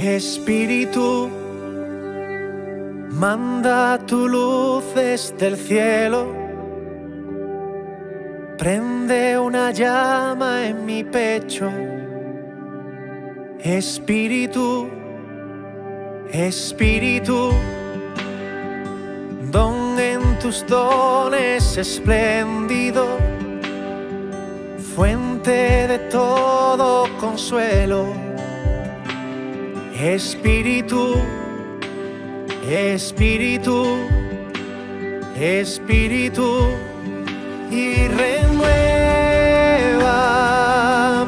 Espíritu, manda tu luz desde el cielo, prende una llama en mi pecho. Espíritu, Espíritu, don en tus dones espléndido, fuente de todo consuelo. Espíritu, Espíritu, Espíritu, y renueva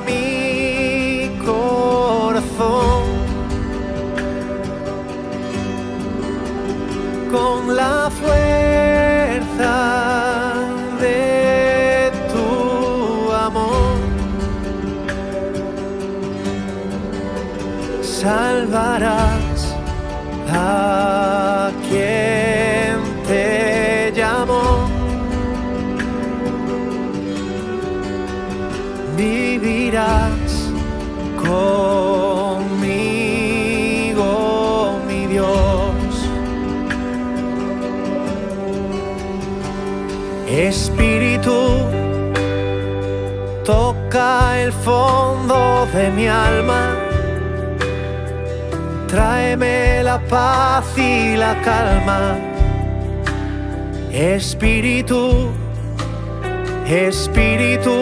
mi corazón con la fuerza de tu amor. Salvarás a quien te llamó, vivirás conmigo, mi Dios. Espíritu, toca el fondo de mi alma, tráeme la paz y la calma. Espíritu, Espíritu,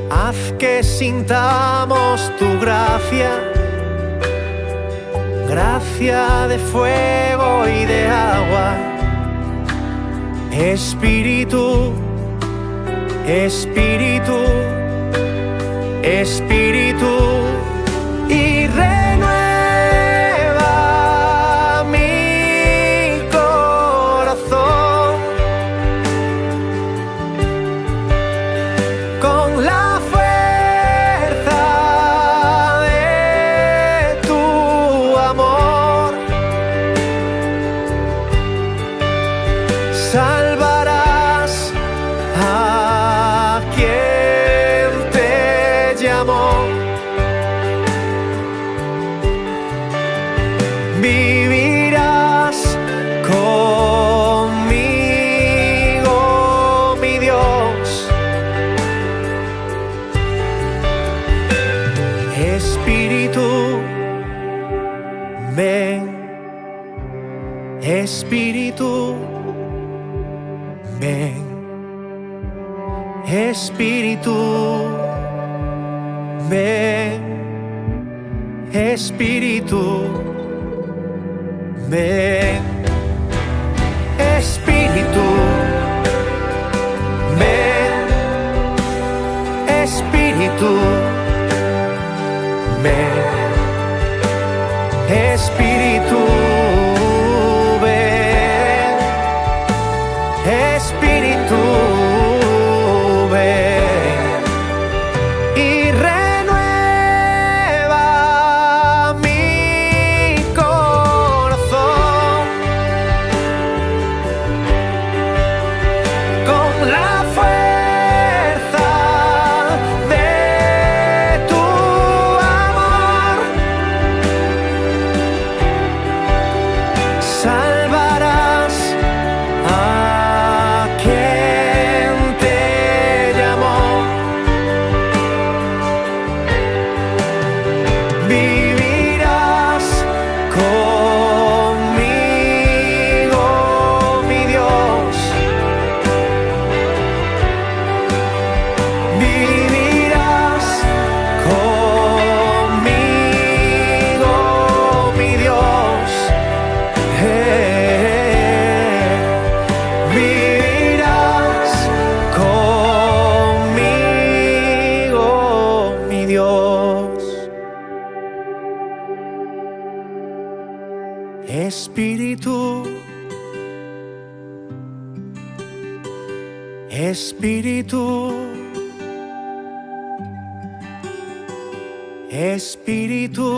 haz que sintamos tu gracia, gracia de fuego y de agua. Espíritu, Espíritu, Espíritu, y renueva mi corazón con la fuerza de tu amor. Salvarás a quien te llamó, vivirás conmigo, mi Dios. Espíritu, ven. Espíritu, ven. Espíritu, ven. Espíritu, ven. Espíritu, ven. Espíritu, ven. Espíritu, ven. Espíritu, ven. Y renueva mi corazón con la fuerza de tu amor. Salvarás a quien te llamó, vivirás conmigo, mi Dios. Vivirás conmigo, mi Dios. Vivirás conmigo, mi Dios. Espíritu, Espíritu, Espíritu,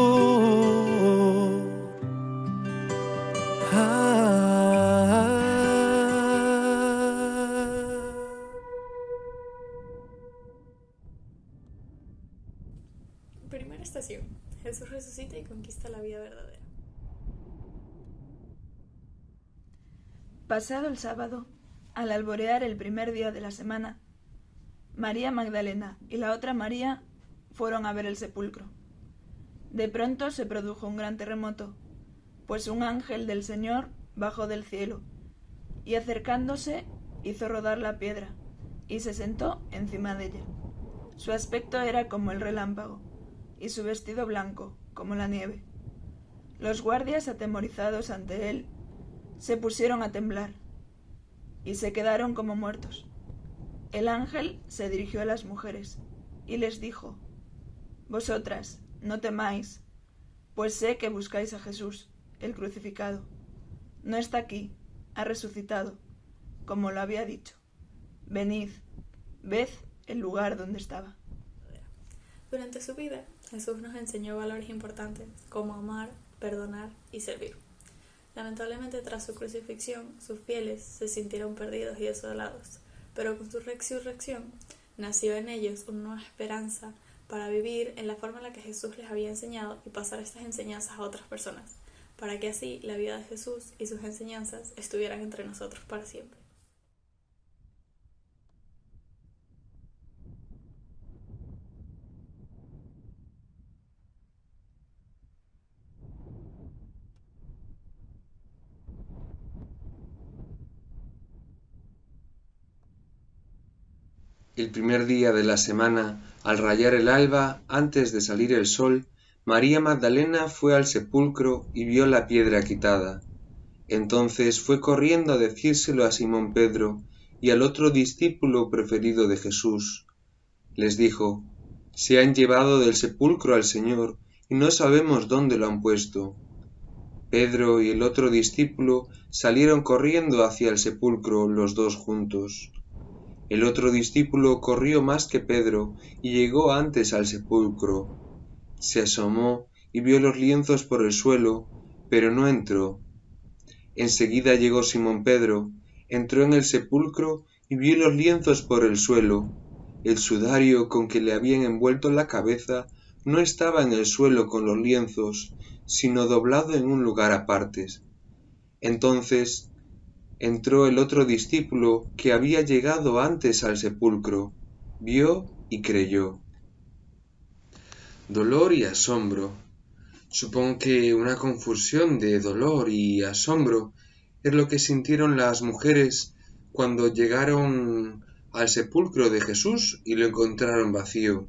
Primera estación. Jesús resucita y conquista la vida verdadera. Pasado el sábado, al alborear el primer día de la semana, María Magdalena y la otra María fueron a ver el sepulcro. De pronto se produjo un gran terremoto, pues un ángel del Señor bajó del cielo, y acercándose hizo rodar la piedra, y se sentó encima de ella. Su aspecto era como el relámpago, y su vestido blanco, como la nieve. Los guardias, atemorizados ante él, se pusieron a temblar, y se quedaron como muertos. El ángel se dirigió a las mujeres, y les dijo: «Vosotras, no temáis, pues sé que buscáis a Jesús, el crucificado. No está aquí, ha resucitado, como lo había dicho. Venid, ved el lugar donde estaba». Durante su vida, Jesús nos enseñó valores importantes como amar, perdonar y servir. Lamentablemente, tras su crucifixión, sus fieles se sintieron perdidos y desolados, pero con su resurrección nació en ellos una nueva esperanza para vivir en la forma en la que Jesús les había enseñado y pasar estas enseñanzas a otras personas, para que así la vida de Jesús y sus enseñanzas estuvieran entre nosotros para siempre. El primer día de la semana, al rayar el alba, antes de salir el sol, María Magdalena fue al sepulcro y vio la piedra quitada. Entonces fue corriendo a decírselo a Simón Pedro y al otro discípulo preferido de Jesús. Les dijo: «Se han llevado del sepulcro al Señor y no sabemos dónde lo han puesto». Pedro y el otro discípulo salieron corriendo hacia el sepulcro, los dos juntos. El otro discípulo corrió más que Pedro y llegó antes al sepulcro. Se asomó y vio los lienzos por el suelo, pero no entró. Enseguida llegó Simón Pedro, entró en el sepulcro y vio los lienzos por el suelo. El sudario con que le habían envuelto la cabeza no estaba en el suelo con los lienzos, sino doblado en un lugar aparte. Entonces entró el otro discípulo que había llegado antes al sepulcro, vio y creyó. Dolor y asombro. Supongo que una confusión de dolor y asombro es lo que sintieron las mujeres cuando llegaron al sepulcro de Jesús y lo encontraron vacío.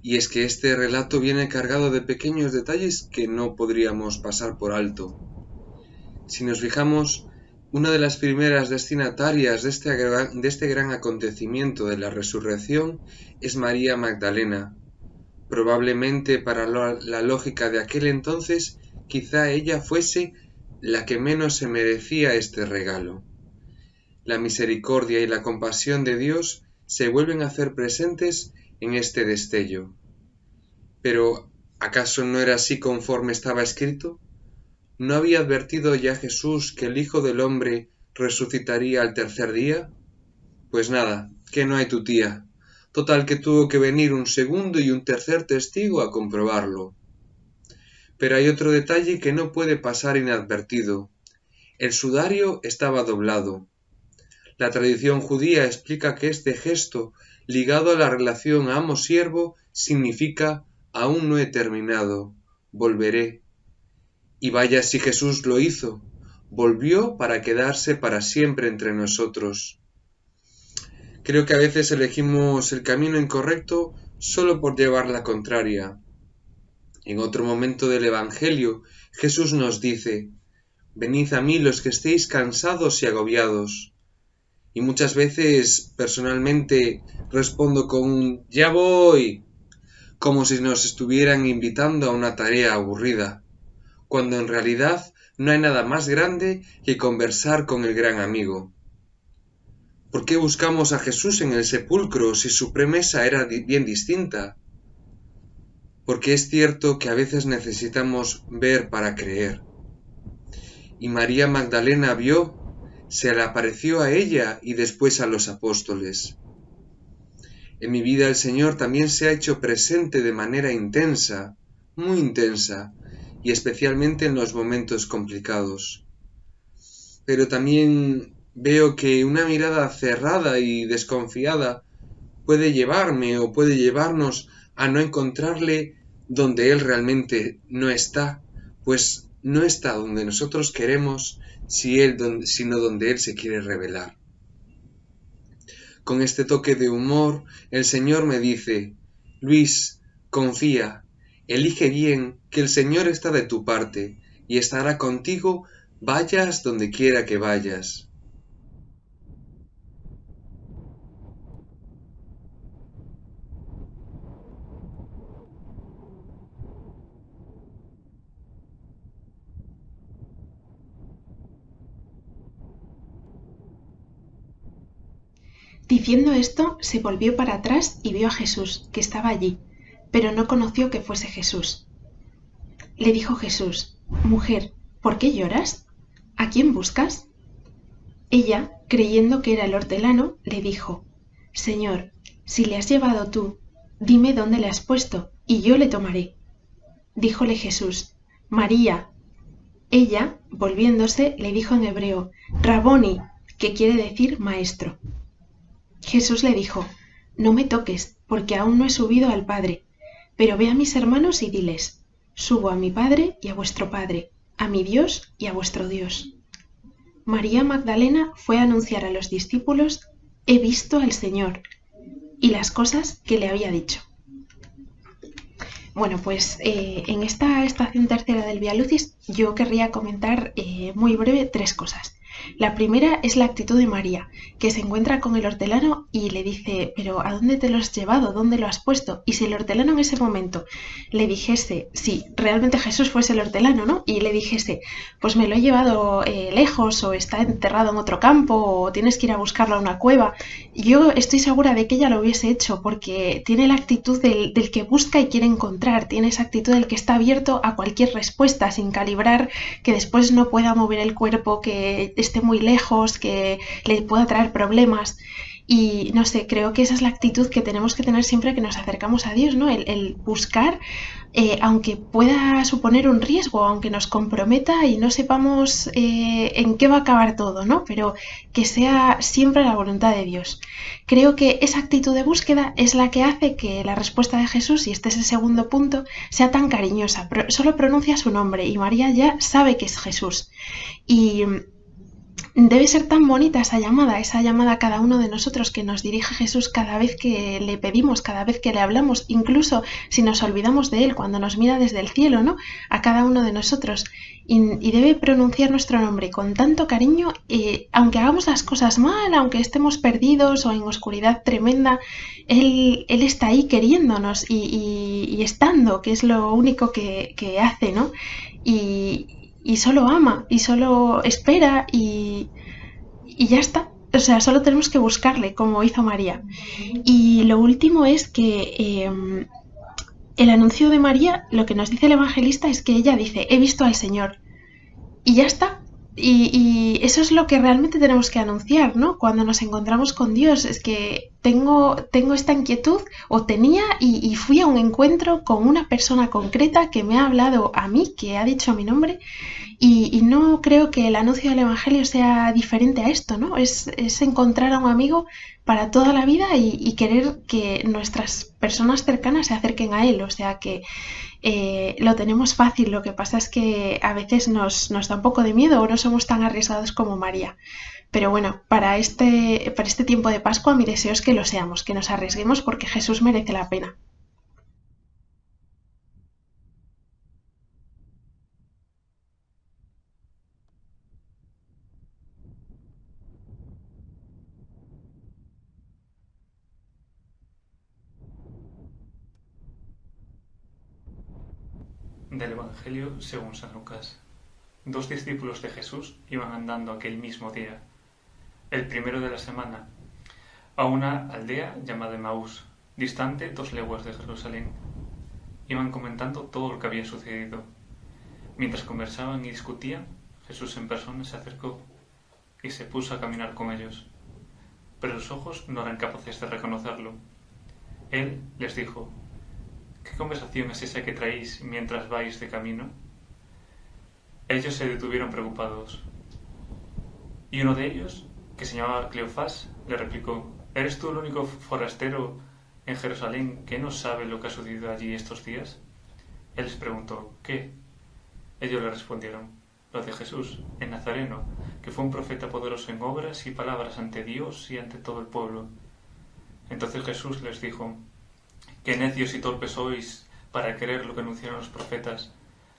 Y es que este relato viene cargado de pequeños detalles que no podríamos pasar por alto. Si nos fijamos, una de las primeras destinatarias de este gran acontecimiento de la resurrección es María Magdalena. Probablemente para la lógica de aquel entonces, quizá ella fuese la que menos se merecía este regalo. La misericordia y la compasión de Dios se vuelven a hacer presentes en este destello. Pero, ¿acaso no era así conforme estaba escrito? ¿No había advertido ya Jesús que el Hijo del Hombre resucitaría al tercer día? Pues nada, que no hay tu tía. Total que tuvo que venir un segundo y un tercer testigo a comprobarlo. Pero hay otro detalle que no puede pasar inadvertido. El sudario estaba doblado. La tradición judía explica que este gesto, ligado a la relación amo-siervo, significa «aún no he terminado, volveré». Y vaya si Jesús lo hizo, volvió para quedarse para siempre entre nosotros. Creo que a veces elegimos el camino incorrecto solo por llevar la contraria. En otro momento del Evangelio, Jesús nos dice: «Venid a mí los que estéis cansados y agobiados». Y muchas veces, personalmente, respondo con un «ya voy», como si nos estuvieran invitando a una tarea aburrida, cuando en realidad no hay nada más grande que conversar con el gran amigo. ¿Por qué buscamos a Jesús en el sepulcro si su promesa era bien distinta? Porque es cierto que a veces necesitamos ver para creer. Y María Magdalena vio, se le apareció a ella y después a los apóstoles. En mi vida el Señor también se ha hecho presente de manera intensa, muy intensa, y especialmente en los momentos complicados. Pero también veo que una mirada cerrada y desconfiada puede llevarme o puede llevarnos a no encontrarle donde Él realmente no está, pues no está donde nosotros queremos, sino donde Él se quiere revelar. Con este toque de humor, el Señor me dice: Luis, confía, elige bien, que el Señor está de tu parte y estará contigo, vayas donde quiera que vayas. Diciendo esto, se volvió para atrás y vio a Jesús, que estaba allí, pero no conoció que fuese Jesús. Le dijo Jesús: Mujer, ¿por qué lloras? ¿A quién buscas? Ella, creyendo que era el hortelano, le dijo: Señor, si le has llevado tú, dime dónde le has puesto, y yo le tomaré. Díjole Jesús: María. Ella, volviéndose, le dijo en hebreo: Raboni, que quiere decir maestro. Jesús le dijo: No me toques, porque aún no he subido al Padre, pero ve a mis hermanos y diles: Subo a mi Padre y a vuestro Padre, a mi Dios y a vuestro Dios. María Magdalena fue a anunciar a los discípulos: He visto al Señor, y las cosas que le había dicho. Bueno, pues en esta estación tercera del Vía Lucis yo querría comentar muy breve 3 cosas. La primera es la actitud de María, que se encuentra con el hortelano y le dice: pero ¿a dónde te lo has llevado? ¿Dónde lo has puesto? Y si el hortelano en ese momento le dijese, si realmente Jesús fuese el hortelano, ¿no? Y le dijese: pues me lo he llevado lejos, o está enterrado en otro campo, o tienes que ir a buscarlo a una cueva, yo estoy segura de que ella lo hubiese hecho, porque tiene la actitud del que busca y quiere encontrar, tiene esa actitud del que está abierto a cualquier respuesta, sin calibrar que después no pueda mover el cuerpo, que esté muy lejos, que le pueda traer problemas. Y no sé, creo que esa es la actitud que tenemos que tener siempre que nos acercamos a Dios, ¿no? El buscar, aunque pueda suponer un riesgo, aunque nos comprometa y no sepamos en qué va a acabar todo, ¿no? Pero que sea siempre la voluntad de Dios. Creo que esa actitud de búsqueda es la que hace que la respuesta de Jesús, y este es el segundo punto, sea tan cariñosa. Solo pronuncia su nombre y María ya sabe que es Jesús. Y debe ser tan bonita esa llamada a cada uno de nosotros que nos dirige Jesús cada vez que le pedimos, cada vez que le hablamos, incluso si nos olvidamos de Él, cuando nos mira desde el cielo, ¿no? A cada uno de nosotros. Y debe pronunciar nuestro nombre con tanto cariño, aunque hagamos las cosas mal, aunque estemos perdidos o en oscuridad tremenda, Él está ahí queriéndonos y estando, que es lo único que hace, ¿no? Y solo ama, y solo espera, y ya está. O sea, solo tenemos que buscarle, como hizo María. Y lo último es que el anuncio de María, lo que nos dice el evangelista es que ella dice: he visto al Señor. Y ya está. Y eso es lo que realmente tenemos que anunciar, ¿no? Cuando nos encontramos con Dios, es que tengo esta inquietud, o tenía, y fui a un encuentro con una persona concreta que me ha hablado a mí, que ha dicho mi nombre, y no creo que el anuncio del Evangelio sea diferente a esto, ¿no? Es encontrar a un amigo para toda la vida y querer que nuestras personas cercanas se acerquen a él, o sea que lo tenemos fácil. Lo que pasa es que a veces nos da un poco de miedo, o no somos tan arriesgados como María. Pero bueno, para este tiempo de Pascua mi deseo es que lo seamos, que nos arriesguemos, porque Jesús merece la pena. Del Evangelio según San Lucas. 2 discípulos de Jesús iban andando aquel mismo día, el primero de la semana, a una aldea llamada Emaús, distante 2 leguas de Jerusalén. Iban comentando todo lo que había sucedido. Mientras conversaban y discutían, Jesús en persona se acercó y se puso a caminar con ellos, pero sus ojos no eran capaces de reconocerlo. Él les dijo: ¿qué conversación es esa que traéis mientras vais de camino? Ellos se detuvieron preocupados. Y uno de ellos, que se llamaba Cleofás, le replicó: ¿eres tú el único forastero en Jerusalén que no sabe lo que ha sucedido allí estos días? Él les preguntó: ¿qué? Ellos le respondieron: lo de Jesús, el Nazareno, que fue un profeta poderoso en obras y palabras ante Dios y ante todo el pueblo. Entonces Jesús les dijo: qué necios y torpes sois para creer lo que anunciaron los profetas.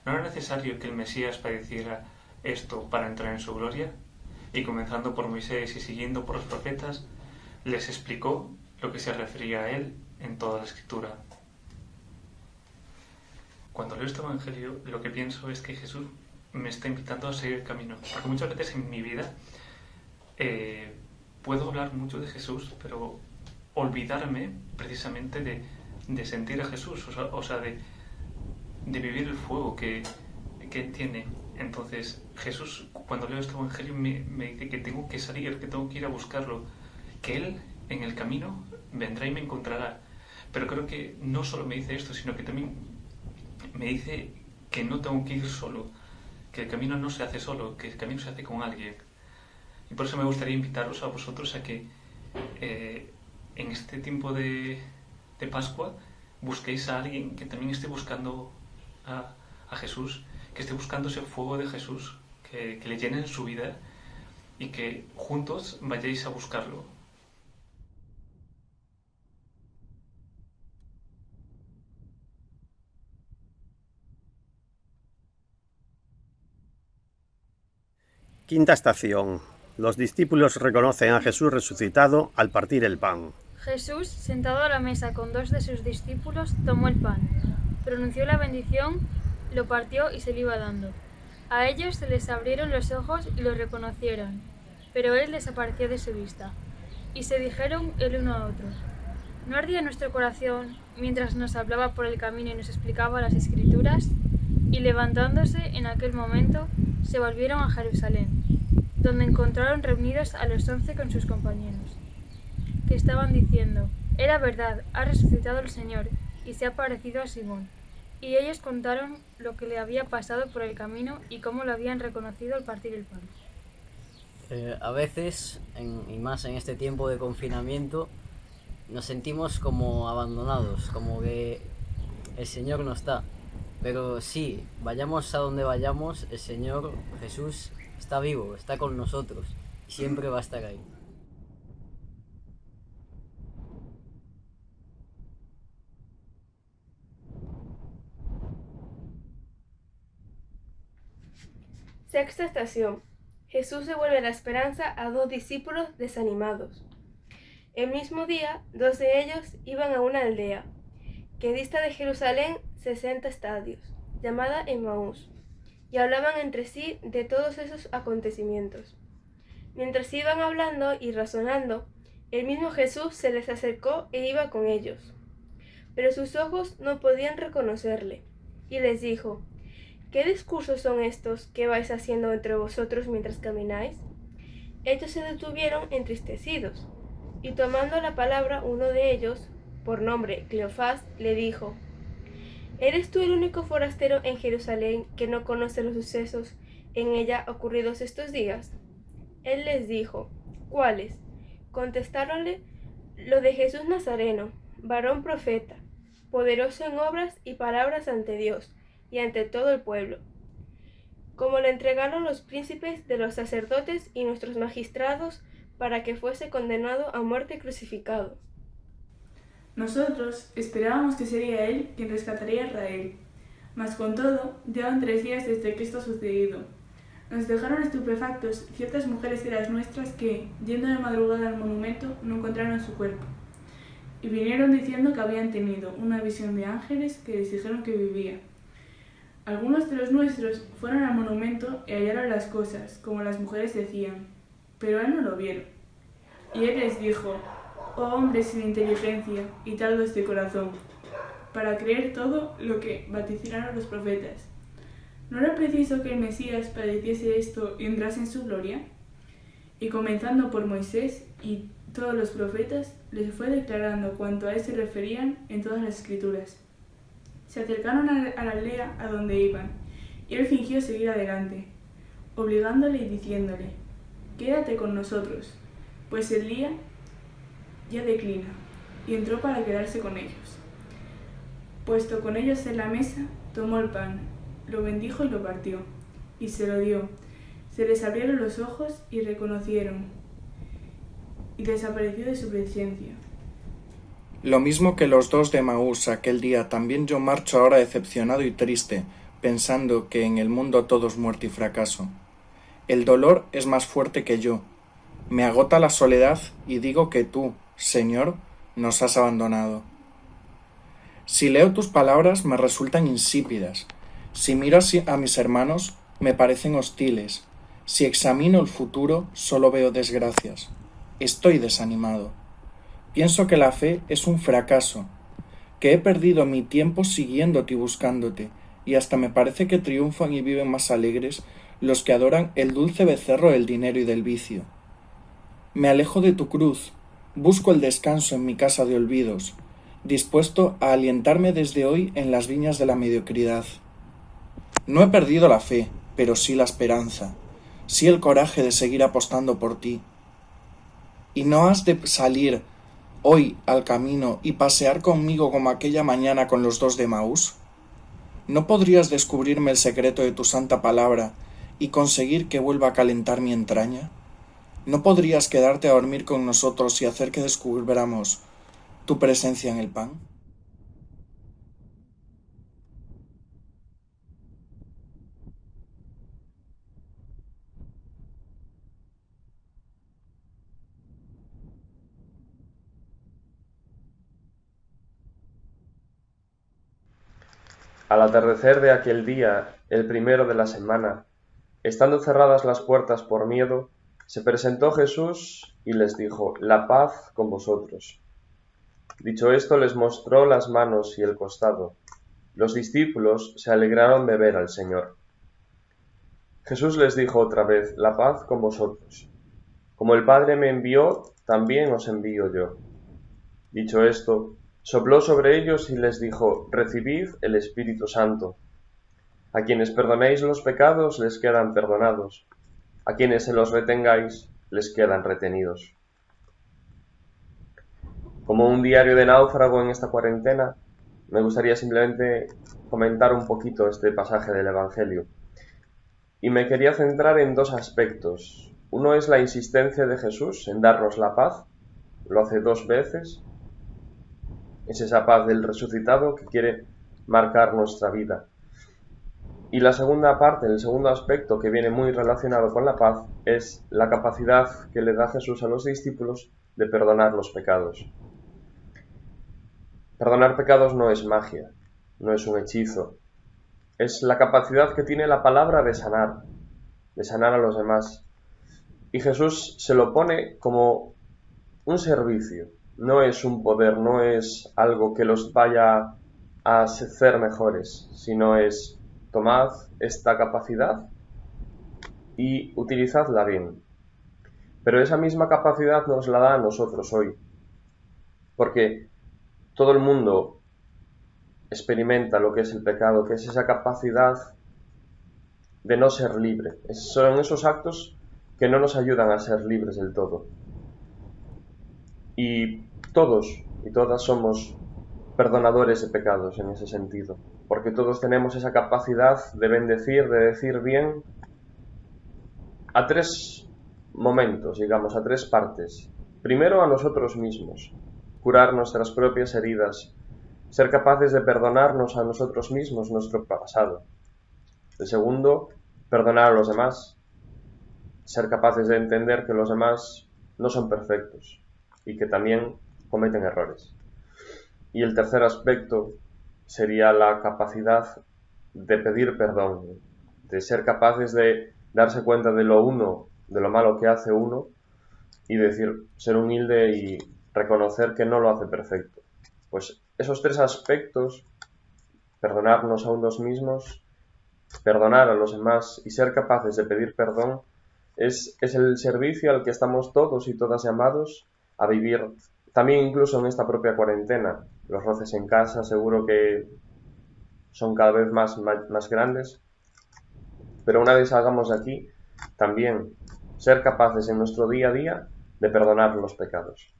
¿No era necesario que el Mesías padeciera esto para entrar en su gloria? Y comenzando por Moisés y siguiendo por los profetas, les explicó lo que se refería a él en toda la Escritura. Cuando leo este Evangelio, lo que pienso es que Jesús me está invitando a seguir el camino. Porque muchas veces en mi vida puedo hablar mucho de Jesús, pero olvidarme precisamente de sentir a Jesús, o sea, de vivir el fuego que Él tiene. Entonces Jesús, cuando leo este Evangelio, me dice que tengo que salir, que tengo que ir a buscarlo, que Él en el camino vendrá y me encontrará. Pero creo que no solo me dice esto, sino que también me dice que no tengo que ir solo, que el camino no se hace solo, que el camino se hace con alguien. Y por eso me gustaría invitaros a vosotros a que en este tiempo de Pascua busquéis a alguien que también esté buscando a Jesús, que esté buscando ese fuego de Jesús, que le llene en su vida y que juntos vayáis a buscarlo. Quinta estación. Los discípulos reconocen a Jesús resucitado al partir el pan. Jesús, sentado a la mesa con 2 de sus discípulos, tomó el pan, pronunció la bendición, lo partió y se lo iba dando. A ellos se les abrieron los ojos y lo reconocieron, pero él desapareció de su vista. Y se dijeron el uno a otro: ¿no ardía nuestro corazón mientras nos hablaba por el camino y nos explicaba las Escrituras? Y levantándose en aquel momento, se volvieron a Jerusalén, donde encontraron reunidos a los 11 con sus compañeros, que estaban diciendo: era verdad, ha resucitado el Señor y se ha parecido a Simón. Y ellos contaron lo que le había pasado por el camino y cómo lo habían reconocido al partir el pan. A veces, y más en este tiempo de confinamiento, nos sentimos como abandonados, como que el Señor no está. Pero sí, vayamos a donde vayamos, el Señor Jesús está vivo, está con nosotros y siempre va a estar ahí. Sexta estación. Jesús devuelve la esperanza a 2 discípulos desanimados. El mismo día, 2 de ellos iban a una aldea, que dista de Jerusalén 60 estadios, llamada Emaús, y hablaban entre sí de todos esos acontecimientos. Mientras iban hablando y razonando, el mismo Jesús se les acercó e iba con ellos. Pero sus ojos no podían reconocerle, y les dijo: ¿qué discursos son estos que vais haciendo entre vosotros mientras camináis? Ellos se detuvieron entristecidos, y tomando la palabra uno de ellos, por nombre Cleofás, le dijo: ¿eres tú el único forastero en Jerusalén que no conoce los sucesos en ella ocurridos estos días? Él les dijo: ¿cuáles? Contestáronle: lo de Jesús Nazareno, varón profeta, poderoso en obras y palabras ante Dios y ante todo el pueblo, como le entregaron los príncipes de los sacerdotes y nuestros magistrados para que fuese condenado a muerte y crucificado. Nosotros esperábamos que sería él quien rescataría a Israel, mas con todo, llevan 3 días desde que esto ha sucedido. Nos dejaron estupefactos ciertas mujeres de las nuestras que, yendo de madrugada al monumento, no encontraron su cuerpo, y vinieron diciendo que habían tenido una visión de ángeles que les dijeron que vivía. Algunos de los nuestros fueron al monumento y hallaron las cosas, como las mujeres decían, pero a él no lo vieron. Y él les dijo: oh hombres sin inteligencia y tardos de corazón, para creer todo lo que vaticinaron los profetas. ¿No era preciso que el Mesías padeciese esto y entrase en su gloria? Y comenzando por Moisés y todos los profetas, les fue declarando cuanto a él se referían en todas las escrituras. Se acercaron a la aldea a donde iban, y él fingió seguir adelante, obligándole y diciéndole: «Quédate con nosotros, pues el día ya declina», y entró para quedarse con ellos. Puesto con ellos en la mesa, tomó el pan, lo bendijo y lo partió, y se lo dio. Se les abrieron los ojos y reconocieron, y desapareció de su presencia. Lo mismo que los 2 de Emaús aquel día, también yo marcho ahora decepcionado y triste, pensando que en el mundo todo es muerte y fracaso. El dolor es más fuerte que yo. Me agota la soledad y digo que tú, Señor, nos has abandonado. Si leo tus palabras me resultan insípidas. Si miro a mis hermanos me parecen hostiles. Si examino el futuro solo veo desgracias. Estoy desanimado. Pienso que la fe es un fracaso, que he perdido mi tiempo siguiéndote y buscándote, y hasta me parece que triunfan y viven más alegres los que adoran el dulce becerro del dinero y del vicio. Me alejo de tu cruz, busco el descanso en mi casa de olvidos, dispuesto a alientarme desde hoy en las viñas de la mediocridad. No he perdido la fe, pero sí la esperanza, sí el coraje de seguir apostando por ti. ¿Y no has de salir hoy al camino y pasear conmigo como aquella mañana con los 2 de Emaús? ¿No podrías descubrirme el secreto de tu santa palabra y conseguir que vuelva a calentar mi entraña? ¿No podrías quedarte a dormir con nosotros y hacer que descubramos tu presencia en el pan? Al atardecer de aquel día, el primero de la semana, estando cerradas las puertas por miedo, se presentó Jesús y les dijo: «La paz con vosotros». Dicho esto, les mostró las manos y el costado. Los discípulos se alegraron de ver al Señor. Jesús les dijo otra vez: «La paz con vosotros. Como el Padre me envió, también os envío yo». Dicho esto, sopló sobre ellos y les dijo: «Recibid el Espíritu Santo. A quienes perdonéis los pecados les quedan perdonados, a quienes se los retengáis les quedan retenidos». Como un diario de náufrago en esta cuarentena, me gustaría simplemente comentar un poquito este pasaje del Evangelio. Y me quería centrar en 2 aspectos. Uno es la insistencia de Jesús en darnos la paz, lo hace 2 veces. Es esa paz del resucitado que quiere marcar nuestra vida. Y la segunda parte, el segundo aspecto que viene muy relacionado con la paz, es la capacidad que le da Jesús a los discípulos de perdonar los pecados. Perdonar pecados no es magia, no es un hechizo. Es la capacidad que tiene la palabra de sanar a los demás. Y Jesús se lo pone como un servicio. No es un poder, no es algo que los vaya a hacer mejores, sino es: tomad esta capacidad y utilizadla bien. Pero esa misma capacidad nos la da a nosotros hoy, porque todo el mundo experimenta lo que es el pecado, que es esa capacidad de no ser libre. Son esos actos que no nos ayudan a ser libres del todo. Y todos y todas somos perdonadores de pecados en ese sentido, porque todos tenemos esa capacidad de bendecir, de decir bien a 3 momentos, digamos, a 3 partes. Primero, a nosotros mismos, curar nuestras propias heridas, ser capaces de perdonarnos a nosotros mismos nuestro pasado. El segundo, perdonar a los demás, ser capaces de entender que los demás no son perfectos y que también cometen errores. Y el tercer aspecto sería la capacidad de pedir perdón, de ser capaces de darse cuenta de lo malo que hace uno y decir, ser humilde y reconocer que no lo hace perfecto. Pues esos 3 aspectos, perdonarnos a unos mismos, perdonar a los demás y ser capaces de pedir perdón, es el servicio al que estamos todos y todas llamados a vivir, también incluso en esta propia cuarentena. Los roces en casa seguro que son cada vez más grandes, pero una vez salgamos de aquí, también ser capaces en nuestro día a día de perdonar los pecados.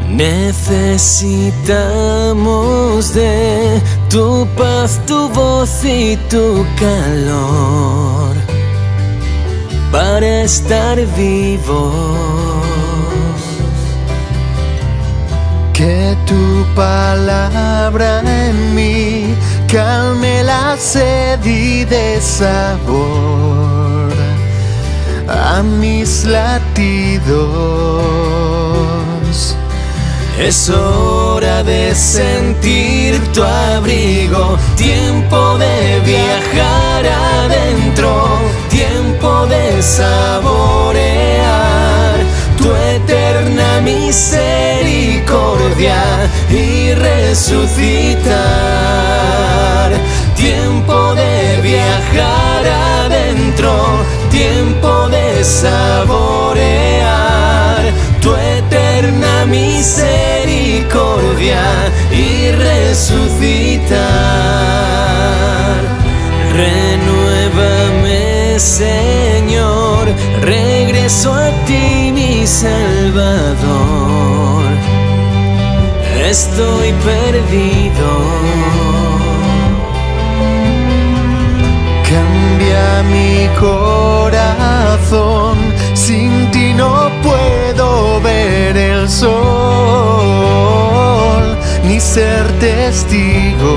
Necesitamos de tu paz, tu voz y tu calor para estar vivos. Que tu palabra en mí calme la sed y dé sabor a mis latidos. Es hora de sentir tu abrigo, tiempo de viajar adentro, tiempo de saborear tu eterna misericordia y resucitar. Tiempo de viajar adentro, tiempo de saborear tu eterna misericordia y resucitar. Renuévame, Señor, regreso a ti, mi Salvador. Estoy perdido. Cambia mi corazón, sin ti no puedo ver el sol, ni ser testigo.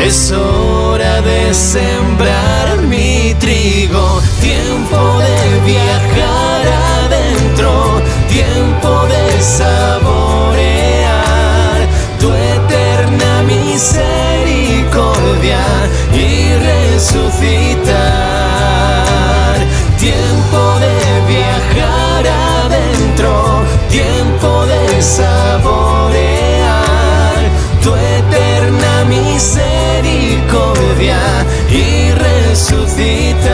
Es hora de sembrar mi trigo, tiempo de viajar adentro, tiempo de saborear tu eterna misericordia y resucitar. Tiempo de viajar adentro, tiempo de saborear tu eterna misericordia y resucitar.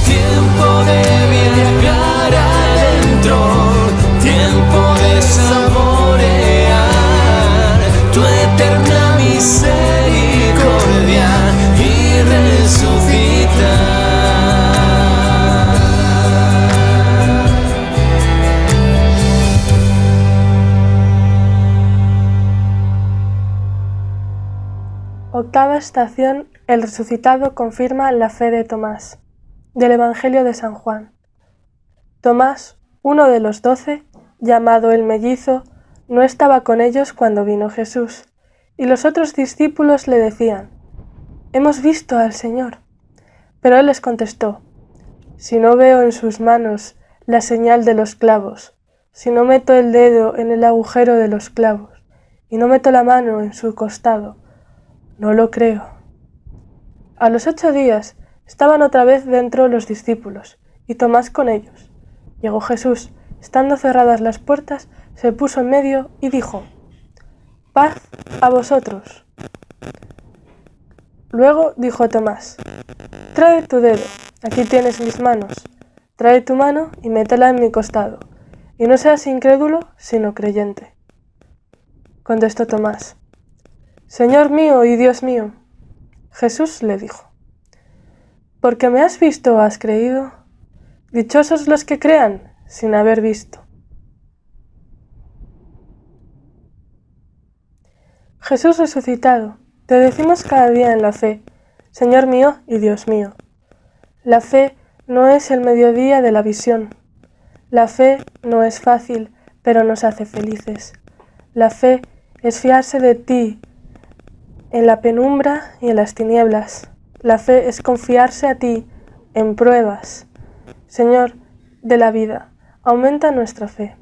Tiempo de viajar adentro, tiempo de saborear tu eterna misericordia y resucitar. Octava estación. El resucitado confirma la fe de Tomás. Del Evangelio de San Juan. Tomás, uno de los 12, llamado el mellizo, no estaba con ellos cuando vino Jesús, y los otros discípulos le decían: «Hemos visto al Señor». Pero él les contestó: «Si no veo en sus manos la señal de los clavos, si no meto el dedo en el agujero de los clavos, y no meto la mano en su costado, no lo creo». A los 8 días estaban otra vez dentro los discípulos, y Tomás con ellos. Llegó Jesús, estando cerradas las puertas, se puso en medio y dijo: «Paz a vosotros». Luego dijo a Tomás: «Trae tu dedo, aquí tienes mis manos. Trae tu mano y métela en mi costado, y no seas incrédulo, sino creyente». Contestó Tomás: «Señor mío y Dios mío». Jesús le dijo: «Porque me has visto, has creído. Dichosos los que crean sin haber visto». Jesús resucitado, te decimos cada día en la fe: Señor mío y Dios mío. La fe no es el mediodía de la visión. La fe no es fácil, pero nos hace felices. La fe es fiarse de ti en la penumbra y en las tinieblas. La fe es confiarse a ti en pruebas. Señor de la vida, aumenta nuestra fe.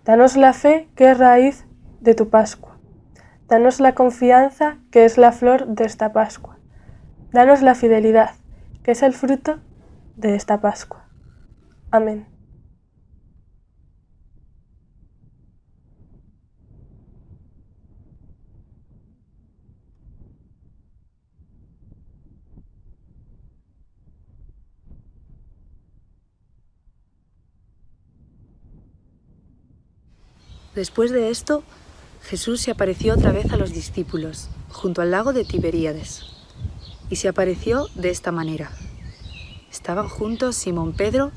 Danos la fe que es raíz de tu Pascua. Danos la confianza que es la flor de esta Pascua. Danos la fidelidad, que es el fruto de esta Pascua. Amén. Después de esto, Jesús se apareció otra vez a los discípulos, junto al lago de Tiberíades, y se apareció de esta manera. Estaban juntos Simón Pedro,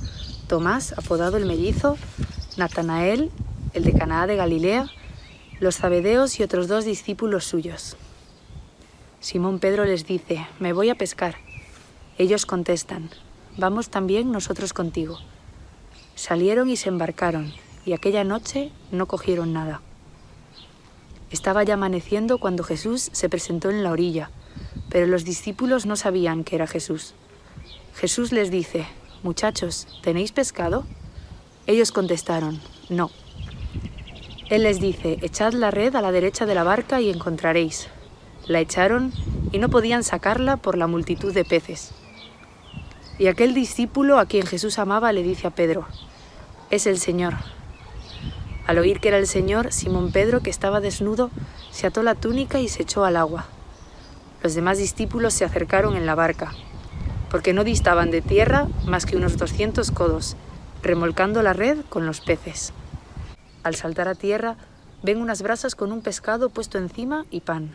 Tomás, apodado el Mellizo, Natanael, el de Caná de Galilea, los Zebedeos y otros 2 discípulos suyos. Simón Pedro les dice: «Me voy a pescar». Ellos contestan: «Vamos también nosotros contigo». Salieron y se embarcaron, y aquella noche no cogieron nada. Estaba ya amaneciendo cuando Jesús se presentó en la orilla, pero los discípulos no sabían que era Jesús. Jesús les dice: «Muchachos, ¿tenéis pescado?». Ellos contestaron: «No». Él les dice: «Echad la red a la derecha de la barca y encontraréis». La echaron y no podían sacarla por la multitud de peces. Y aquel discípulo a quien Jesús amaba le dice a Pedro: «Es el Señor». Al oír que era el Señor, Simón Pedro, que estaba desnudo, se ató la túnica y se echó al agua. Los demás discípulos se acercaron en la barca, porque no distaban de tierra más que unos 200 codos, remolcando la red con los peces. Al saltar a tierra, ven unas brasas con un pescado puesto encima y pan.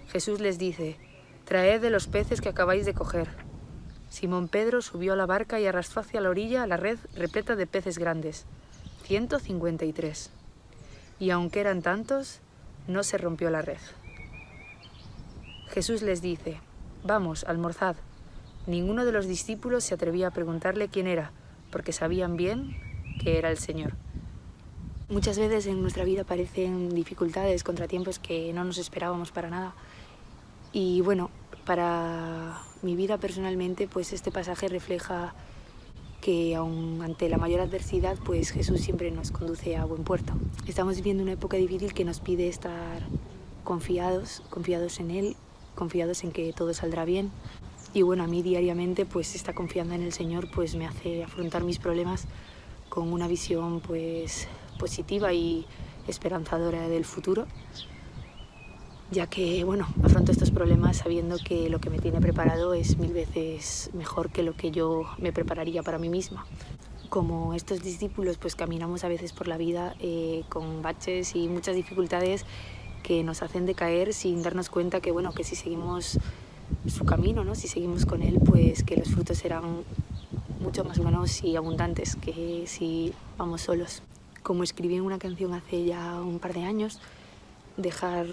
Jesús les dice: «Traed de los peces que acabáis de coger». Simón Pedro subió a la barca y arrastró hacia la orilla la red repleta de peces grandes, 153. Y aunque eran tantos, no se rompió la red. Jesús les dice: «Vamos, almorzad». Ninguno de los discípulos se atrevía a preguntarle quién era, porque sabían bien que era el Señor. Muchas veces en nuestra vida aparecen dificultades, contratiempos que no nos esperábamos para nada. Y bueno, para mi vida personalmente, pues este pasaje refleja que aun ante la mayor adversidad, pues Jesús siempre nos conduce a buen puerto. Estamos viviendo una época difícil que nos pide estar confiados en Él, confiados en que todo saldrá bien. Y bueno, a mí diariamente, pues esta confianza en el Señor pues me hace afrontar mis problemas con una visión pues positiva y esperanzadora del futuro, ya que bueno, afronto estos problemas sabiendo que lo que me tiene preparado es 1000 veces mejor que lo que yo me prepararía para mí misma. Como estos discípulos, pues caminamos a veces por la vida con baches y muchas dificultades que nos hacen decaer sin darnos cuenta que bueno, que si seguimos su camino, ¿no? Si seguimos con él, pues que los frutos serán mucho más buenos y abundantes que si vamos solos. Como escribí en una canción hace ya un par de años, dejar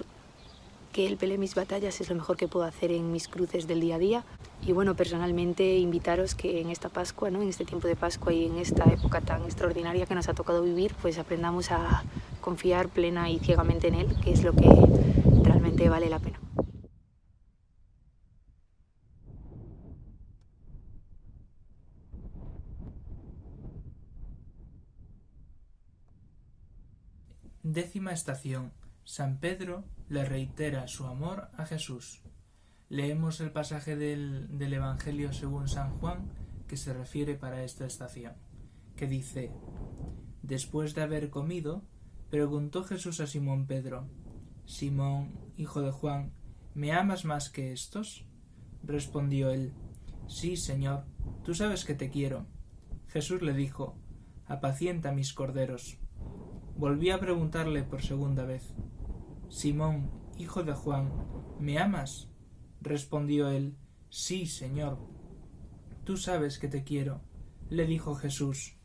que Él pelee mis batallas es lo mejor que puedo hacer en mis cruces del día a día. Y bueno, personalmente invitaros que en esta Pascua, ¿no? En este tiempo de Pascua y en esta época tan extraordinaria que nos ha tocado vivir, pues aprendamos a confiar plena y ciegamente en Él, que es lo que realmente vale la pena. Décima estación. San Pedro le reitera su amor a Jesús. Leemos el pasaje del Evangelio según San Juan que se refiere para esta estación, que dice: Después de haber comido, preguntó Jesús a Simón Pedro: Simón, hijo de Juan, ¿me amas más que estos? Respondió él: Sí, Señor, tú sabes que te quiero. Jesús le dijo: Apacienta mis corderos. Volví a preguntarle por segunda vez: Simón, hijo de Juan, ¿me amas? Respondió él: Sí, Señor, tú sabes que te quiero. Le dijo Jesús: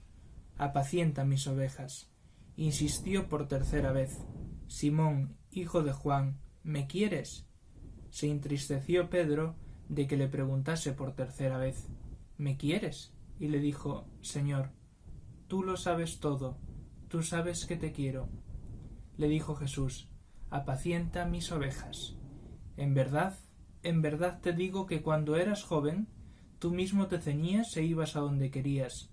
Apacienta mis ovejas. Insistió por tercera vez: Simón, hijo de Juan, ¿me quieres? Se entristeció Pedro de que le preguntase por tercera vez: ¿Me quieres? Y le dijo: Señor, tú lo sabes todo, tú sabes que te quiero. Le dijo Jesús: Apacienta mis ovejas. En verdad te digo que cuando eras joven, tú mismo te ceñías e ibas a donde querías,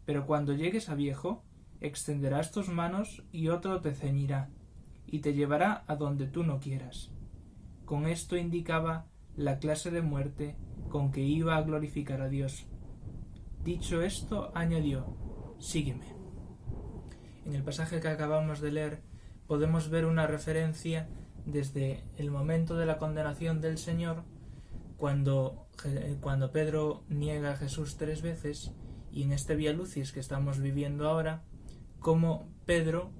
pero cuando llegues a viejo, extenderás tus manos y otro te ceñirá, y te llevará a donde tú no quieras. Con esto indicaba la clase de muerte con que iba a glorificar a Dios. Dicho esto, añadió: sígueme. En el pasaje que acabamos de leer podemos ver una referencia desde el momento de la condenación del Señor, cuando Pedro niega a Jesús 3 veces, y en este Vía Lucis que estamos viviendo ahora, cómo Pedro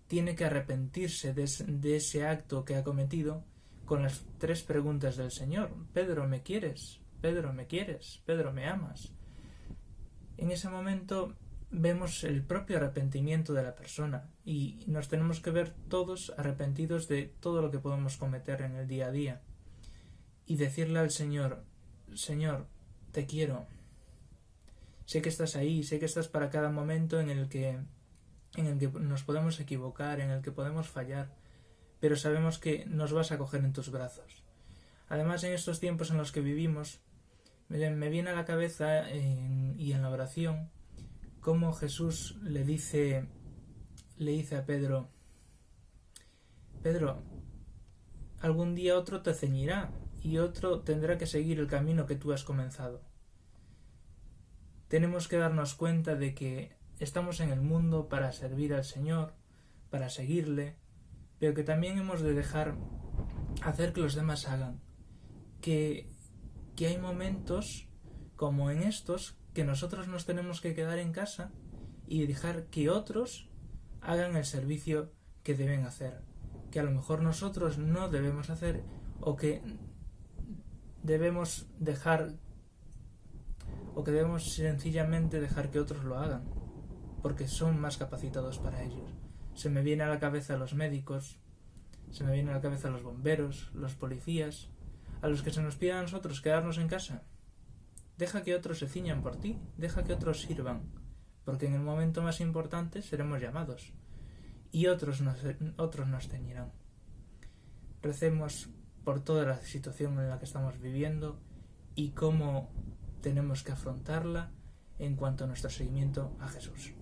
tiene que arrepentirse de ese acto que ha cometido con las 3 preguntas del Señor. Pedro, ¿me quieres? Pedro, ¿me quieres? Pedro, ¿me amas? En ese momento vemos el propio arrepentimiento de la persona y nos tenemos que ver todos arrepentidos de todo lo que podemos cometer en el día a día y decirle al Señor: Señor, te quiero, sé que estás ahí, sé que estás para cada momento en el que nos podemos equivocar, en el que podemos fallar, pero sabemos que nos vas a coger en tus brazos. Además, en estos tiempos en los que vivimos, me viene a la cabeza y en la oración cómo Jesús le dice a Pedro: Pedro, algún día otro te ceñirá y otro tendrá que seguir el camino que tú has comenzado. Tenemos que darnos cuenta de que estamos en el mundo para servir al Señor, para seguirle, pero que también hemos de dejar hacer que los demás hagan. Que hay momentos como en estos que nosotros nos tenemos que quedar en casa y dejar que otros hagan el servicio que deben hacer, que a lo mejor nosotros no debemos hacer o que debemos sencillamente dejar que otros lo hagan, porque son más capacitados para ellos. Se me viene a la cabeza los médicos, se me viene a la cabeza los bomberos, los policías, a los que se nos pide a nosotros quedarnos en casa. Deja que otros se ciñan por ti, deja que otros sirvan, porque en el momento más importante seremos llamados y otros nos ceñirán. Recemos por toda la situación en la que estamos viviendo y cómo tenemos que afrontarla en cuanto a nuestro seguimiento a Jesús.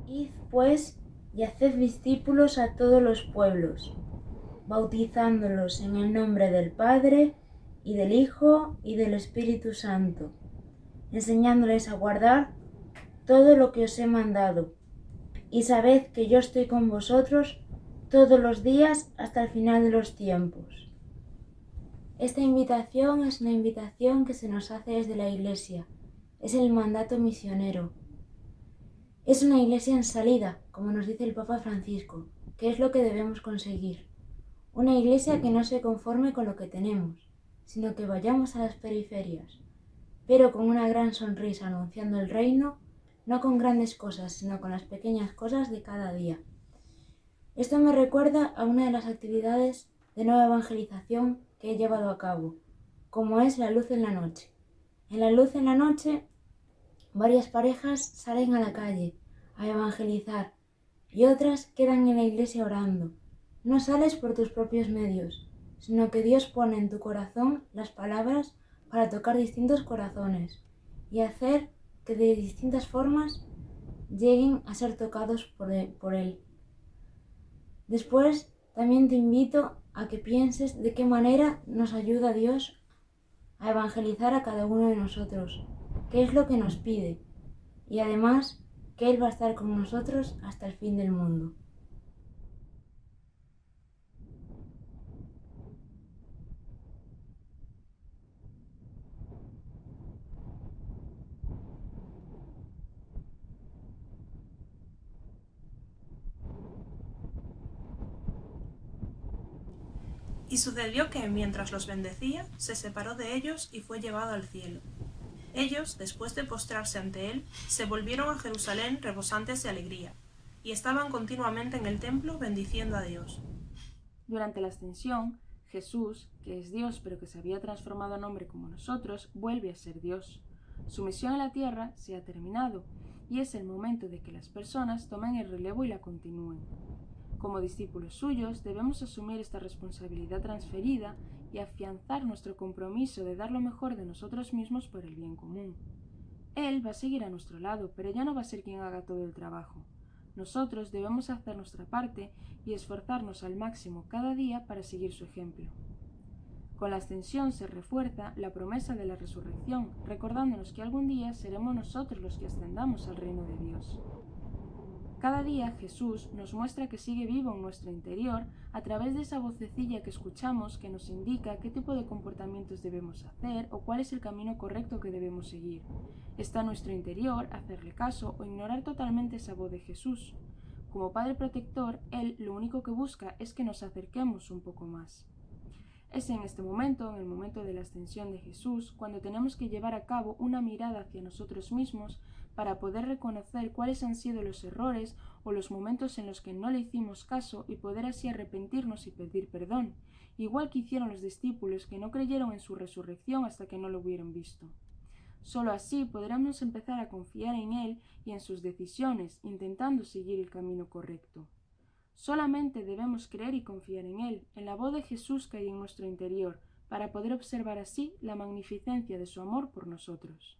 Id, pues, y haced discípulos a todos los pueblos, bautizándolos en el nombre del Padre, y del Hijo, y del Espíritu Santo, enseñándoles a guardar todo lo que os he mandado. Y sabed que yo estoy con vosotros todos los días hasta el final de los tiempos. Esta invitación es una invitación que se nos hace desde la Iglesia. Es el mandato misionero. Es una iglesia en salida, como nos dice el Papa Francisco, que es lo que debemos conseguir. Una iglesia que no se conforme con lo que tenemos, sino que vayamos a las periferias, pero con una gran sonrisa anunciando el reino, no con grandes cosas, sino con las pequeñas cosas de cada día. Esto me recuerda a una de las actividades de nueva evangelización que he llevado a cabo, como es la luz en la noche. En la luz en la noche, varias parejas salen a la calle a evangelizar y otras quedan en la iglesia orando. No sales por tus propios medios, sino que Dios pone en tu corazón las palabras para tocar distintos corazones y hacer que de distintas formas lleguen a ser tocados por Él. Después, también te invito a que pienses de qué manera nos ayuda Dios a evangelizar a cada uno de nosotros, qué es lo que nos pide, y además que Él va a estar con nosotros hasta el fin del mundo. Y sucedió que, mientras los bendecía, se separó de ellos y fue llevado al cielo. Ellos, después de postrarse ante él, se volvieron a Jerusalén rebosantes de alegría, y estaban continuamente en el templo bendiciendo a Dios. Durante la ascensión, Jesús, que es Dios pero que se había transformado en hombre como nosotros, vuelve a ser Dios. Su misión en la tierra se ha terminado, y es el momento de que las personas tomen el relevo y la continúen. Como discípulos suyos, debemos asumir esta responsabilidad transferida y afianzar nuestro compromiso de dar lo mejor de nosotros mismos por el bien común. Él va a seguir a nuestro lado, pero ya no va a ser quien haga todo el trabajo. Nosotros debemos hacer nuestra parte y esforzarnos al máximo cada día para seguir su ejemplo. Con la ascensión se refuerza la promesa de la resurrección, recordándonos que algún día seremos nosotros los que ascendamos al reino de Dios. Cada día Jesús nos muestra que sigue vivo en nuestro interior a través de esa vocecilla que escuchamos que nos indica qué tipo de comportamientos debemos hacer o cuál es el camino correcto que debemos seguir. Está en nuestro interior hacerle caso o ignorar totalmente esa voz de Jesús. Como Padre Protector, Él lo único que busca es que nos acerquemos un poco más. Es en este momento, en el momento de la ascensión de Jesús, cuando tenemos que llevar a cabo una mirada hacia nosotros mismos para poder reconocer cuáles han sido los errores o los momentos en los que no le hicimos caso y poder así arrepentirnos y pedir perdón, igual que hicieron los discípulos que no creyeron en su resurrección hasta que no lo hubieran visto. Solo así podremos empezar a confiar en Él y en sus decisiones, intentando seguir el camino correcto. Solamente debemos creer y confiar en Él, en la voz de Jesús que hay en nuestro interior, para poder observar así la magnificencia de su amor por nosotros.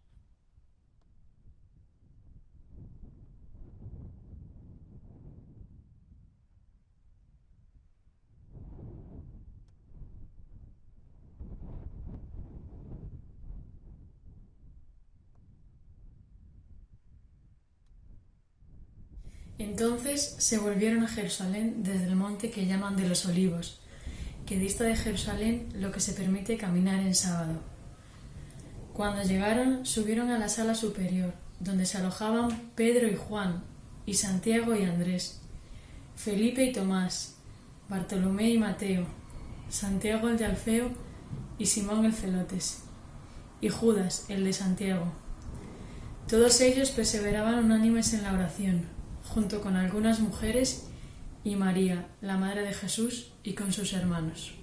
Entonces se volvieron a Jerusalén desde el monte que llaman de los Olivos, que dista de Jerusalén lo que se permite caminar en sábado. Cuando llegaron, subieron a la sala superior, donde se alojaban Pedro y Juan, y Santiago y Andrés, Felipe y Tomás, Bartolomé y Mateo, Santiago el de Alfeo y Simón el Celotes, y Judas el de Santiago. Todos ellos perseveraban unánimes en la oración, junto con algunas mujeres y María, la madre de Jesús, y con sus hermanos.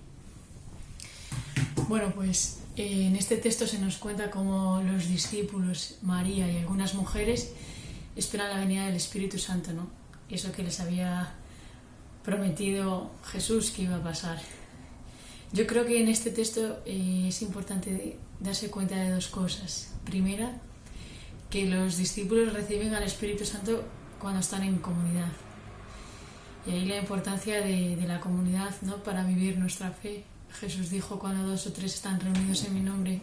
Bueno, pues en este texto se nos cuenta cómo los discípulos, María y algunas mujeres esperan la venida del Espíritu Santo, ¿no? Eso que les había prometido Jesús que iba a pasar. Yo creo que en este texto es importante darse cuenta de dos cosas. Primera, que los discípulos reciben al Espíritu Santo cuando están en comunidad. Y ahí la importancia de la comunidad, ¿no?, para vivir nuestra fe. Jesús dijo: cuando 2 o 3 están reunidos en mi nombre,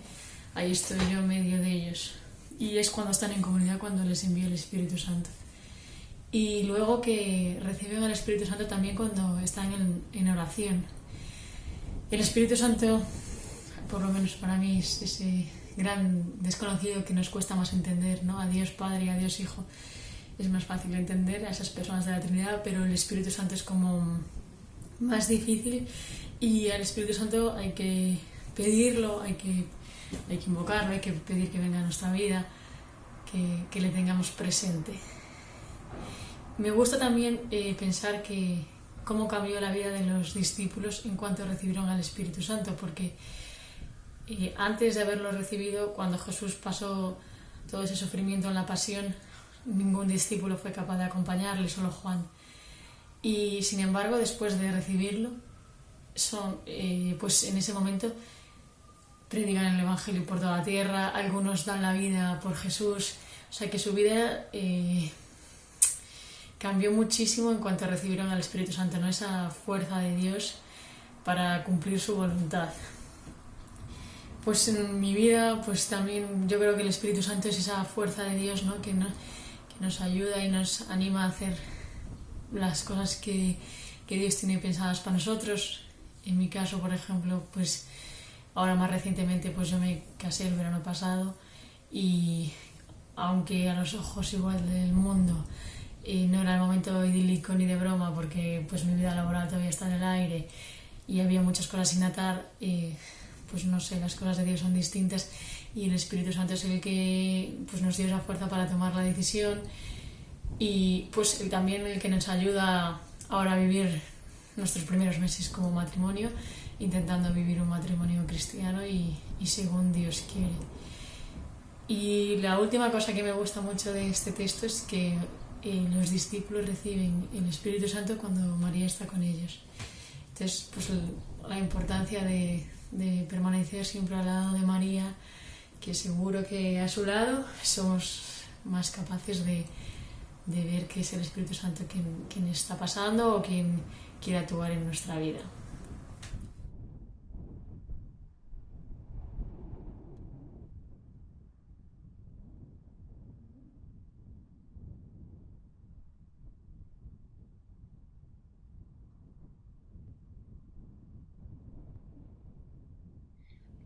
ahí estoy yo en medio de ellos. Y es cuando están en comunidad cuando les envía el Espíritu Santo. Y luego que reciben al Espíritu Santo también cuando están en oración. El Espíritu Santo, por lo menos para mí, es ese gran desconocido que nos cuesta más entender, ¿no? A Dios Padre y a Dios Hijo es más fácil entender, a esas personas de la Trinidad, pero el Espíritu Santo es como más difícil, y al Espíritu Santo hay que pedirlo, hay que invocarlo, hay que pedir que venga a nuestra vida, que le tengamos presente. Me gusta también pensar que cómo cambió la vida de los discípulos en cuanto recibieron al Espíritu Santo, porque antes de haberlo recibido, cuando Jesús pasó todo ese sufrimiento en la pasión, ningún discípulo fue capaz de acompañarle, solo Juan. Y sin embargo, después de recibirlo, pues en ese momento predican el Evangelio por toda la tierra, algunos dan la vida por Jesús. O sea que su vida cambió muchísimo en cuanto recibieron al Espíritu Santo, ¿no? Esa fuerza de Dios para cumplir su voluntad. Pues en mi vida, pues también yo creo que el Espíritu Santo es esa fuerza de Dios, ¿no? Que nos ayuda y nos anima a hacer las cosas que Dios tiene pensadas para nosotros. En mi caso, por ejemplo, pues ahora más recientemente, pues yo me casé el verano pasado, y aunque a los ojos igual del mundo no era el momento idílico ni de broma, porque pues mi vida laboral todavía está en el aire y había muchas cosas sin atar, pues no sé, las cosas de Dios son distintas, y el Espíritu Santo es el que pues nos dio esa fuerza para tomar la decisión, y pues también el que nos ayuda ahora a vivir nuestros primeros meses como matrimonio, intentando vivir un matrimonio cristiano y según Dios quiere. Y la última cosa que me gusta mucho de este texto es que los discípulos reciben el Espíritu Santo cuando María está con ellos. Entonces, pues la importancia de de permanecer siempre al lado de María, que seguro que a su lado somos más capaces de ver que es el Espíritu Santo quien está pasando o quien quiere actuar en nuestra vida.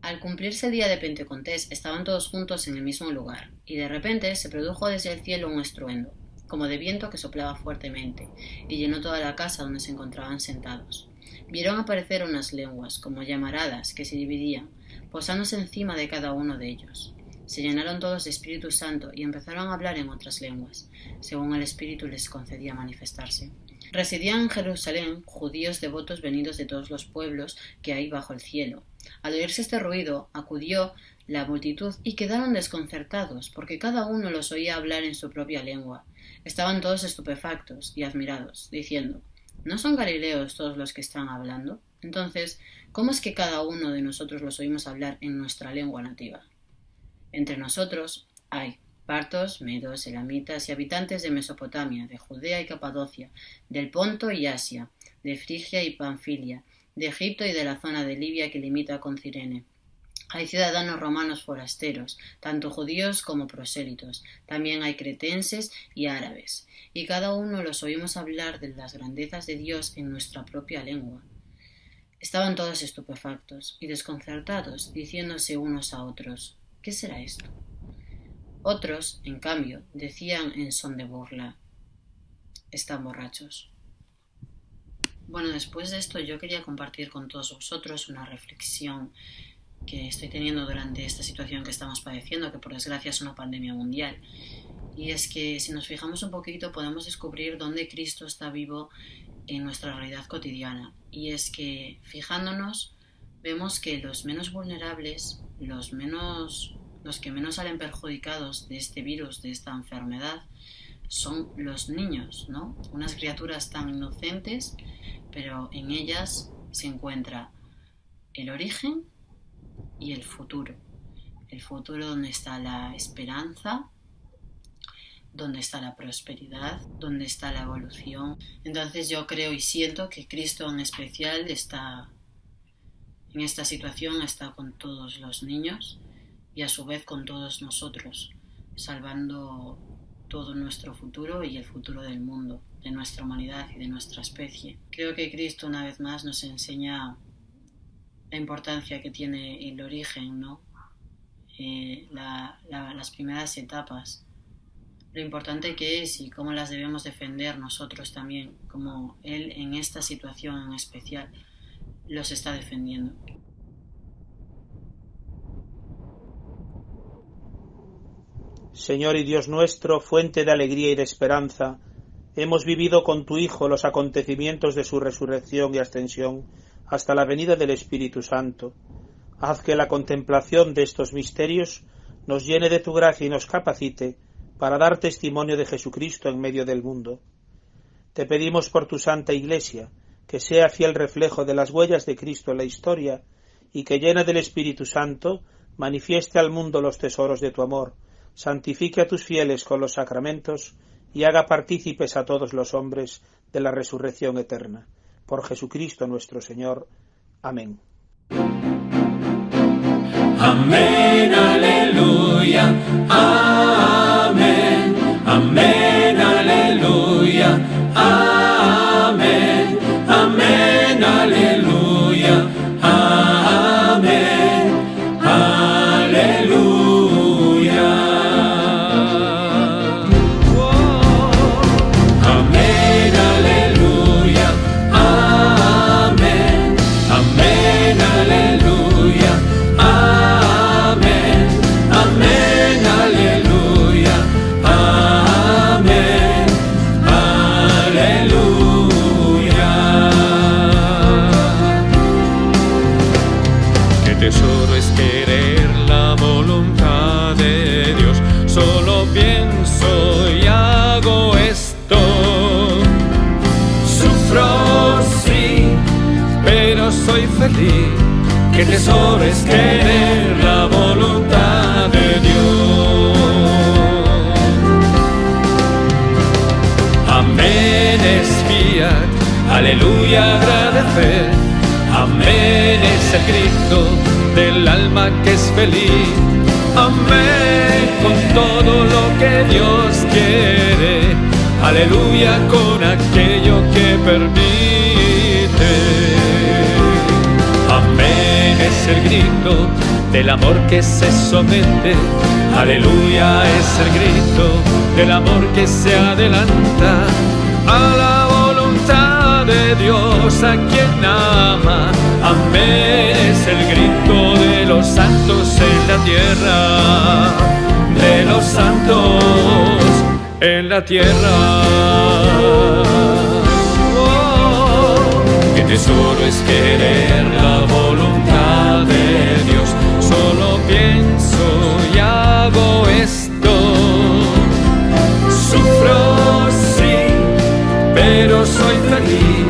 Al cumplirse el día de Pentecostés estaban todos juntos en el mismo lugar, y de repente se produjo desde el cielo un estruendo, como de viento que soplaba fuertemente, y llenó toda la casa donde se encontraban sentados. Vieron aparecer unas lenguas, como llamaradas, que se dividían, posándose encima de cada uno de ellos. Se llenaron todos de Espíritu Santo y empezaron a hablar en otras lenguas, según el Espíritu les concedía manifestarse. Residían en Jerusalén judíos devotos venidos de todos los pueblos que hay bajo el cielo. Al oírse este ruido, acudió la multitud y quedaron desconcertados, porque cada uno los oía hablar en su propia lengua. Estaban todos estupefactos y admirados, diciendo: ¿no son galileos todos los que están hablando? Entonces, ¿cómo es que cada uno de nosotros los oímos hablar en nuestra lengua nativa? Entre nosotros hay partos, medos, elamitas y habitantes de Mesopotamia, de Judea y Capadocia, del Ponto y Asia, de Frigia y Panfilia, de Egipto y de la zona de Libia que limita con Cirene. Hay ciudadanos romanos forasteros, tanto judíos como prosélitos. También hay cretenses y árabes, y cada uno los oímos hablar de las grandezas de Dios en nuestra propia lengua. Estaban todos estupefactos y desconcertados, diciéndose unos a otros: ¿qué será esto? Otros, en cambio, decían en son de burla: están borrachos. Bueno, después de esto yo quería compartir con todos vosotros una reflexión que estoy teniendo durante esta situación que estamos padeciendo, que por desgracia es una pandemia mundial. Y es que si nos fijamos un poquito podemos descubrir dónde Cristo está vivo en nuestra realidad cotidiana. Y es que fijándonos vemos que los menos vulnerables, los que menos salen perjudicados de este virus, de esta enfermedad, son los niños, ¿no? Unas criaturas tan inocentes, pero en ellas se encuentra el origen y el futuro. El futuro donde está la esperanza, donde está la prosperidad, donde está la evolución. Entonces yo creo y siento que Cristo en especial está en esta situación, está con todos los niños y a su vez con todos nosotros, salvando todo nuestro futuro y el futuro del mundo, de nuestra humanidad y de nuestra especie. Creo que Cristo una vez más nos enseña la importancia que tiene el origen, ¿no? Las primeras etapas, lo importante que es y cómo las debemos defender nosotros también, como Él en esta situación en especial los está defendiendo. Señor y Dios nuestro, fuente de alegría y de esperanza, hemos vivido con tu Hijo los acontecimientos de su resurrección y ascensión hasta la venida del Espíritu Santo. Haz que la contemplación de estos misterios nos llene de tu gracia y nos capacite para dar testimonio de Jesucristo en medio del mundo. Te pedimos por tu Santa Iglesia, que sea fiel reflejo de las huellas de Cristo en la historia y que, llena del Espíritu Santo, manifieste al mundo los tesoros de tu amor, santifique a tus fieles con los sacramentos y haga partícipes a todos los hombres de la resurrección eterna. Por Jesucristo nuestro Señor. Amén. Amén, aleluya, amén, amén, aleluya, amén, amén, aleluya, amén, aleluya. Amén, aleluya, amén, amén, aleluya, amén, amén, aleluya, amén, aleluya. Qué tesoro es querer la voluntad de Dios, solo pienso y hago esto. Sufro, sí, pero soy feliz, qué tesoro es querer la voluntad de Dios. Amén es fiat, aleluya agradecer. Amén es el grito del alma que es feliz. Amén con todo lo que Dios quiere. Aleluya con aquello que permite. Amén es el grito del amor que se somete. Aleluya es el grito del amor que se adelanta a la voluntad de Dios, a quien ama. Amén es el grito de los santos en la tierra, de los santos en la tierra. Oh, qué tesoro es querer la voluntad de Dios. Solo pienso y hago esto. Sufro, sí, pero soy feliz.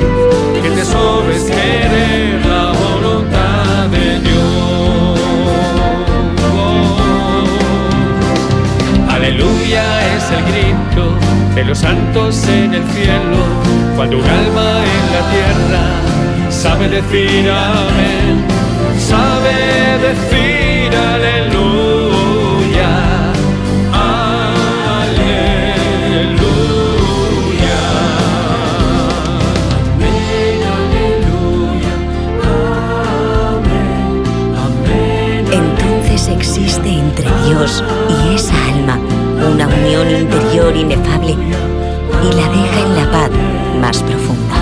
Qué tesoro es querer la voluntad de Dios. Oh, aleluya es el grito de los santos en el cielo, cuando un alma en la tierra sabe decir amén, sabe decir aleluya, aleluya, amén, aleluya, amén, amén. Entonces existe entre Dios y esa alma una unión interior inefable y la deja en la paz más profunda.